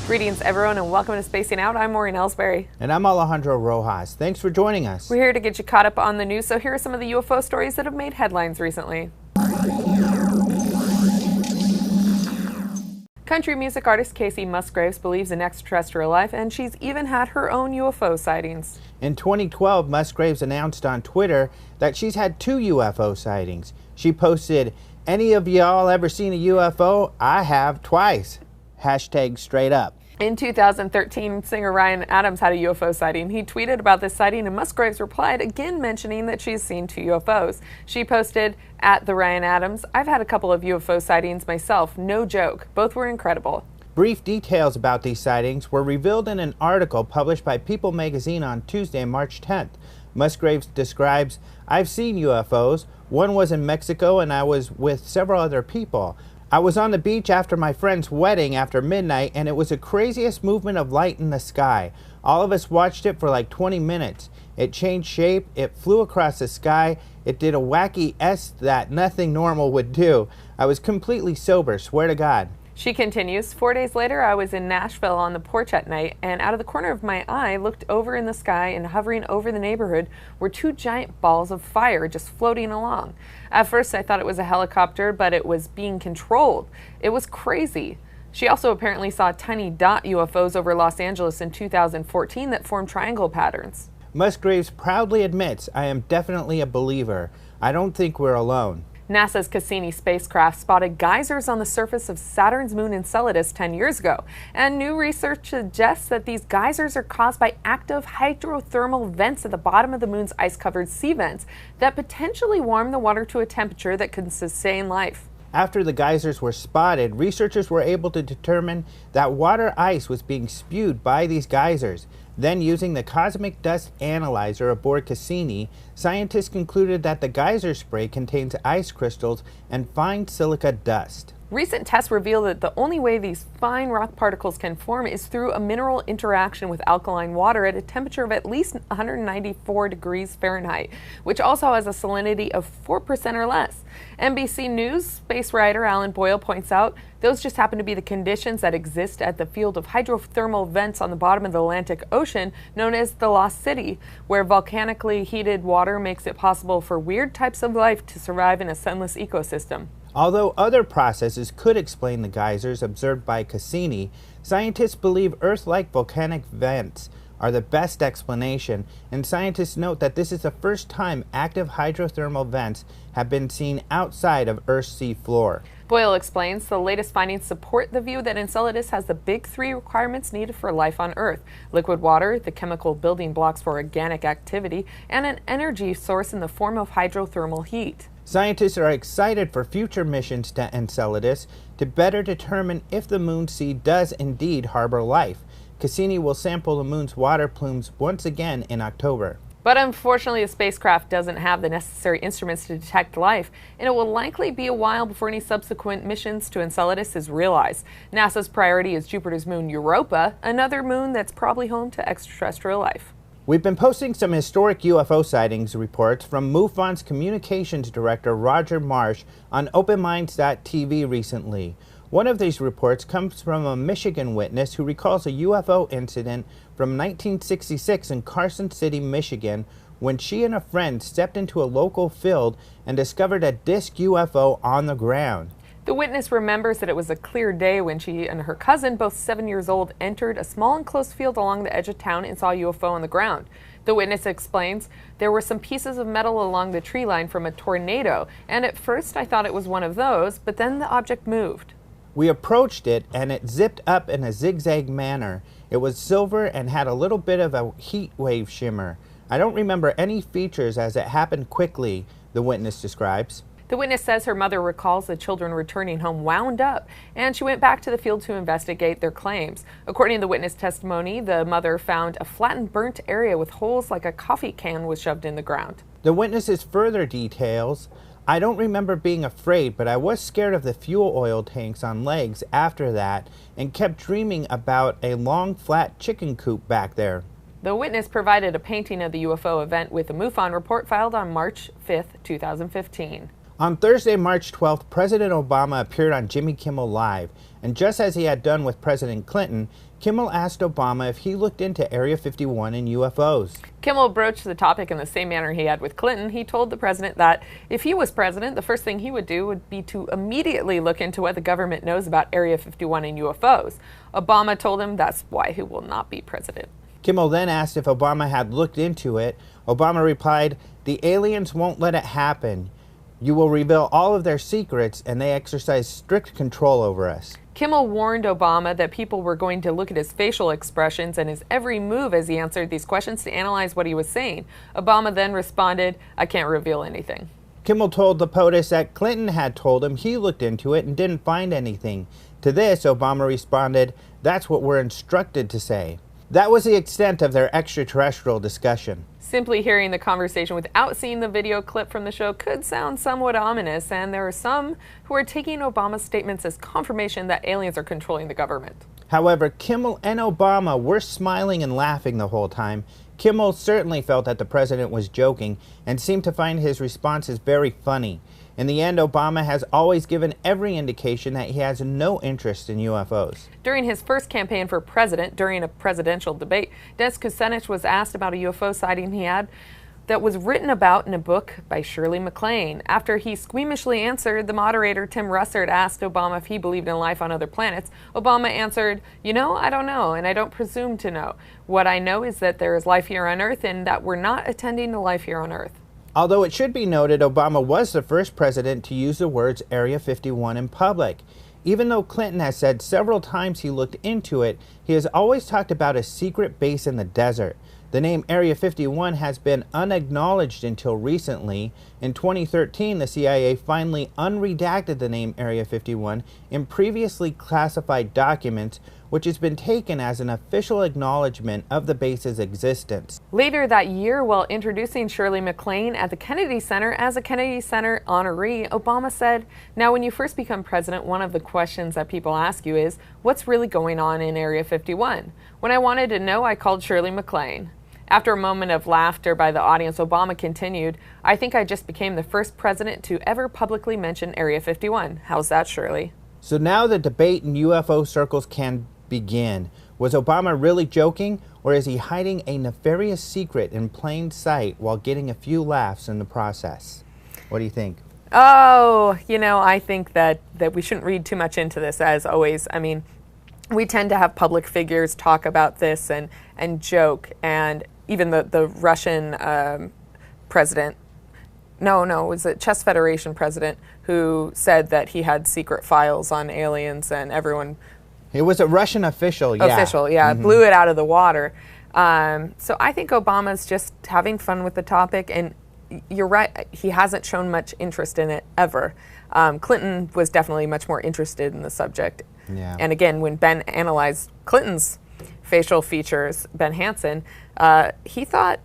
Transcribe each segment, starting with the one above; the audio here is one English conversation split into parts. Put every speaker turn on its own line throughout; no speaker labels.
Greetings, everyone, and welcome to Spacing Out. I'm Maureen Ellsbury.
And I'm Alejandro Rojas. Thanks for joining us.
We're here to get you caught up on the news, so here are some of the UFO stories that have made headlines recently. Country music artist Kacey Musgraves believes in extraterrestrial life, and she's even had her own UFO sightings.
In 2012, Musgraves announced on Twitter that she's had 2 UFO sightings. She posted, "Any of y'all ever seen a UFO? I have twice. Hashtag straight up."
In 2013, singer Ryan Adams had a UFO sighting. He tweeted about this sighting, and Musgraves replied, again mentioning that she's seen 2 UFOs. She posted, at the Ryan Adams, "I've had a couple of UFO sightings myself, no joke. Both were incredible."
Brief details about these sightings were revealed in an article published by People magazine on Tuesday, March 10th. Musgraves describes, "I've seen UFOs. One was in Mexico and I was with several other people. I was on the beach after my friend's wedding after midnight, and it was the craziest movement of light in the sky. All of us watched it for like 20 minutes. It changed shape, it flew across the sky, it did a wacky S that nothing normal would do. I was completely sober, swear to God."
She continues, 4 days later, I was in Nashville on the porch at night, and out of the corner of my eye, looked over in the sky, and hovering over the neighborhood were 2 giant balls of fire just floating along. At first, I thought it was a helicopter, but it was being controlled. It was crazy." She also apparently saw tiny dot UFOs over Los Angeles in 2014 that formed triangle patterns.
Musgraves proudly admits, "I am definitely a believer. I don't think we're alone."
NASA's Cassini spacecraft spotted geysers on the surface of Saturn's moon Enceladus 10 years ago, and new research suggests that these geysers are caused by active hydrothermal vents at the bottom of the moon's ice-covered sea vents that potentially warm the water to a temperature that can sustain life.
After the geysers were spotted, researchers were able to determine that water ice was being spewed by these geysers. Then, using the cosmic dust analyzer aboard Cassini, scientists concluded that the geyser spray contains ice crystals and fine silica dust.
Recent tests reveal that the only way these fine rock particles can form is through a mineral interaction with alkaline water at a temperature of at least 194 degrees Fahrenheit, which also has a salinity of 4% or less. NBC News space writer Alan Boyle points out those just happen to be the conditions that exist at the field of hydrothermal vents on the bottom of the Atlantic Ocean, known as the Lost City, where volcanically heated water makes it possible for weird types of life to survive in a sunless ecosystem.
Although other processes could explain the geysers observed by Cassini, scientists believe Earth-like volcanic vents are the best explanation, and scientists note that this is the first time active hydrothermal vents have been seen outside of Earth's sea floor.
Boyle explains the latest findings support the view that Enceladus has the big 3 requirements needed for life on Earth: liquid water, the chemical building blocks for organic activity, and an energy source in the form of hydrothermal heat.
Scientists are excited for future missions to Enceladus to better determine if the moon sea does indeed harbor life. Cassini will sample the moon's water plumes once again in October.
But unfortunately, the spacecraft doesn't have the necessary instruments to detect life, and it will likely be a while before any subsequent missions to Enceladus is realized. NASA's priority is Jupiter's moon Europa, another moon that's probably home to extraterrestrial life.
We've been posting some historic UFO sightings reports from MUFON's communications director Roger Marsh on OpenMinds.tv recently. One of these reports comes from a Michigan witness who recalls a UFO incident from 1966 in Carson City, Michigan, when she and a friend stepped into a local field and discovered a disc UFO on the ground.
The witness remembers that it was a clear day when she and her cousin, both 7 years old, entered a small enclosed field along the edge of town and saw a UFO on the ground. The witness explains, "There were some pieces of metal along the tree line from a tornado, and at first I thought it was one of those, but then the object moved.
We approached it and it zipped up in a zigzag manner. It was silver and had a little bit of a heat wave shimmer. I don't remember any features as it happened quickly," the witness describes.
The witness says her mother recalls the children returning home wound up, and she went back to the field to investigate their claims. According to the witness testimony, the mother found a flattened, burnt area with holes like a coffee can was shoved in the ground.
The witness's further details, "I don't remember being afraid, but I was scared of the fuel oil tanks on legs after that and kept dreaming about a long, flat chicken coop back there."
The witness provided a painting of the UFO event with the MUFON report filed on March 5, 2015.
On Thursday, March 12th, President Obama appeared on Jimmy Kimmel Live, and just as he had done with President Clinton, Kimmel asked Obama if he looked into Area 51 and UFOs.
Kimmel broached the topic in the same manner he had with Clinton. He told the president that if he was president, the first thing he would do would be to immediately look into what the government knows about Area 51 and UFOs. Obama told him that's why he will not be president.
Kimmel then asked if Obama had looked into it. Obama replied, "The aliens won't let it happen. You will reveal all of their secrets, and they exercise strict control over us."
Kimmel warned Obama that people were going to look at his facial expressions and his every move as he answered these questions to analyze what he was saying. Obama then responded, "I can't reveal anything."
Kimmel told the POTUS that Clinton had told him he looked into it and didn't find anything. To this, Obama responded, "That's what we're instructed to say." That was the extent of their extraterrestrial discussion.
Simply hearing the conversation without seeing the video clip from the show could sound somewhat ominous, and there are some who are taking Obama's statements as confirmation that aliens are controlling the government.
However, Kimmel and Obama were smiling and laughing the whole time. Kimmel certainly felt that the president was joking and seemed to find his responses very funny. In the end, Obama has always given every indication that he has no interest in UFOs.
During his first campaign for president, during a presidential debate, Dennis Kucinich was asked about a UFO sighting he had that was written about in a book by Shirley MacLaine. After he squeamishly answered, the moderator, Tim Russert, asked Obama if he believed in life on other planets. Obama answered, "You know, I don't know, and I don't presume to know. What I know is that there is life here on Earth and that we're not attending to life here on Earth."
Although it should be noted, Obama was the first president to use the words Area 51 in public. Even though Clinton has said several times he looked into it, he has always talked about a secret base in the desert. The name Area 51 has been unacknowledged until recently. In 2013, the CIA finally unredacted the name Area 51 in previously classified documents, which has been taken as an official acknowledgement of the base's existence.
Later that year, while introducing Shirley MacLaine at the Kennedy Center as a Kennedy Center honoree, Obama said, "Now, when you first become president, one of the questions that people ask you is, what's really going on in Area 51? When I wanted to know, I called Shirley MacLaine." After a moment of laughter by the audience, Obama continued, "I think I just became the first president to ever publicly mention Area 51. How's that, Shirley?"
So now the debate in UFO circles can begin. Was Obama really joking, or is he hiding a nefarious secret in plain sight while getting a few laughs in the process? What do you think?
Oh, I think that we shouldn't read too much into this, as always. I mean, we tend to have public figures talk about this and joke, and even the Russian president, it was the Chess Federation president, who said that he had secret files on aliens, and everyone...
It was a Russian official, yeah.
Blew it out of the water. So I think Obama's just having fun with the topic, and you're right, he hasn't shown much interest in it ever. Clinton was definitely much more interested in the subject.
Yeah.
And again, when Ben analyzed Clinton's facial features, Ben Hansen, he thought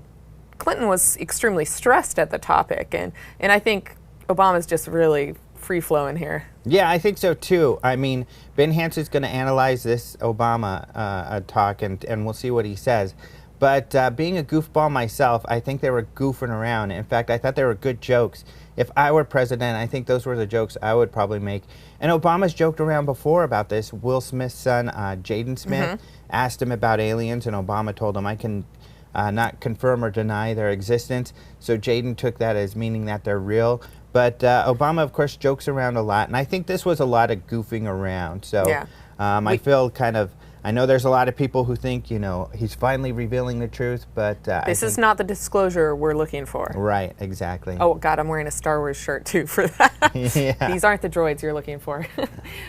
Clinton was extremely stressed at the topic, and I think Obama's just really free-flowing here.
Yeah, I think so too. I mean, Ben Hansen's going to analyze this Obama talk, and we'll see what he says. But being a goofball myself, I think they were goofing around. In fact, I thought they were good jokes. If I were president, I think those were the jokes I would probably make. And Obama's joked around before about this. Will Smith's son, Jaden Smith, asked him about aliens, and Obama told him, "I can not confirm or deny their existence." So Jaden took that as meaning that they're real. But Obama, of course, jokes around a lot, and I think this was a lot of goofing around. So
yeah.
I feel kind of, I know there's a lot of people who think, he's finally revealing the truth, but
this is not the disclosure we're looking for.
Right, exactly.
Oh, God, I'm wearing a Star Wars shirt, too, for that.
Yeah.
These aren't the droids you're looking for.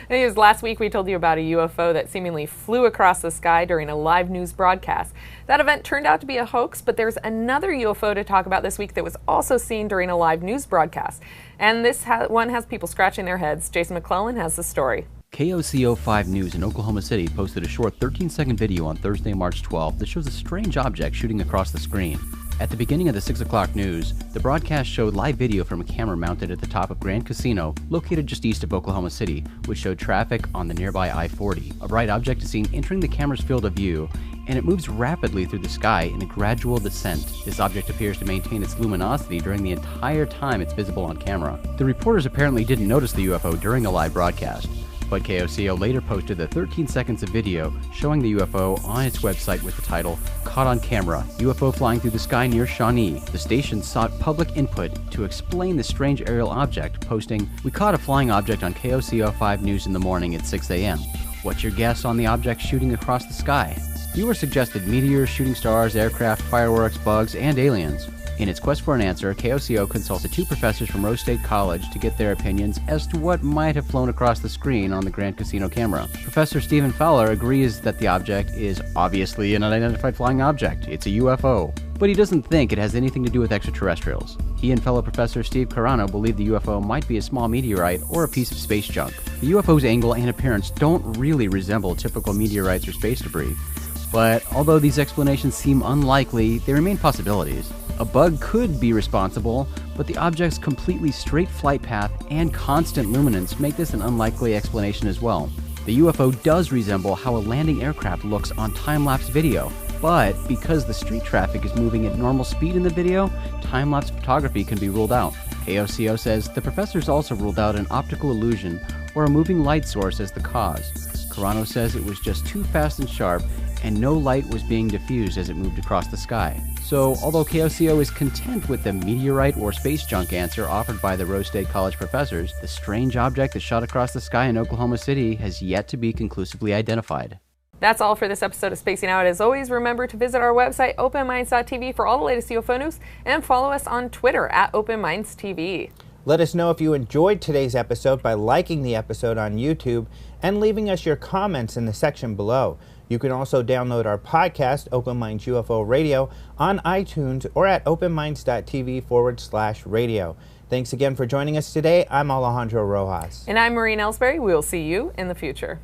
Anyways, last week we told you about a UFO that seemingly flew across the sky during a live news broadcast. That event turned out to be a hoax, but there's another UFO to talk about this week that was also seen during a live news broadcast. And this one has people scratching their heads. Jason McClellan has the story.
KOCO5 News in Oklahoma City posted a short 13-second video on Thursday, March 12 that shows a strange object shooting across the screen. At the beginning of the 6 o'clock news, the broadcast showed live video from a camera mounted at the top of Grand Casino, located just east of Oklahoma City, which showed traffic on the nearby I-40. A bright object is seen entering the camera's field of view, and it moves rapidly through the sky in a gradual descent. This object appears to maintain its luminosity during the entire time it's visible on camera. The reporters apparently didn't notice the UFO during the live broadcast. But KOCO later posted the 13 seconds of video showing the UFO on its website with the title, "Caught on Camera, UFO Flying Through the Sky Near Shawnee." The station sought public input to explain the strange aerial object, posting, "We caught a flying object on KOCO 5 News in the morning at 6 a.m. What's your guess on the object shooting across the sky?" Viewers suggested meteors, shooting stars, aircraft, fireworks, bugs, and aliens. In its quest for an answer, KOCO consulted 2 professors from Rose State College to get their opinions as to what might have flown across the screen on the Grand Casino camera. Professor Stephen Fowler agrees that the object is obviously an unidentified flying object. It's a UFO. But he doesn't think it has anything to do with extraterrestrials. He and fellow professor Steve Carano believe the UFO might be a small meteorite or a piece of space junk. The UFO's angle and appearance don't really resemble typical meteorites or space debris. But although these explanations seem unlikely, they remain possibilities. A bug could be responsible, but the object's completely straight flight path and constant luminance make this an unlikely explanation as well. The UFO does resemble how a landing aircraft looks on time-lapse video, but because the street traffic is moving at normal speed in the video, time-lapse photography can be ruled out. KOCO says the professors also ruled out an optical illusion or a moving light source as the cause. Carano says it was just too fast and sharp, and no light was being diffused as it moved across the sky. So, although KOCO is content with the meteorite or space junk answer offered by the Rose State College professors, the strange object that shot across the sky in Oklahoma City has yet to be conclusively identified.
That's all for this episode of Spacing Out. As always, remember to visit our website, openminds.tv, for all the latest UFO news, and follow us on Twitter at OpenMindsTV.
Let us know if you enjoyed today's episode by liking the episode on YouTube and leaving us your comments in the section below. You can also download our podcast, Open Minds UFO Radio, on iTunes or at openminds.tv/radio. Thanks again for joining us today. I'm Alejandro Rojas.
And I'm Maureen Ellsbury. We'll see you in the future.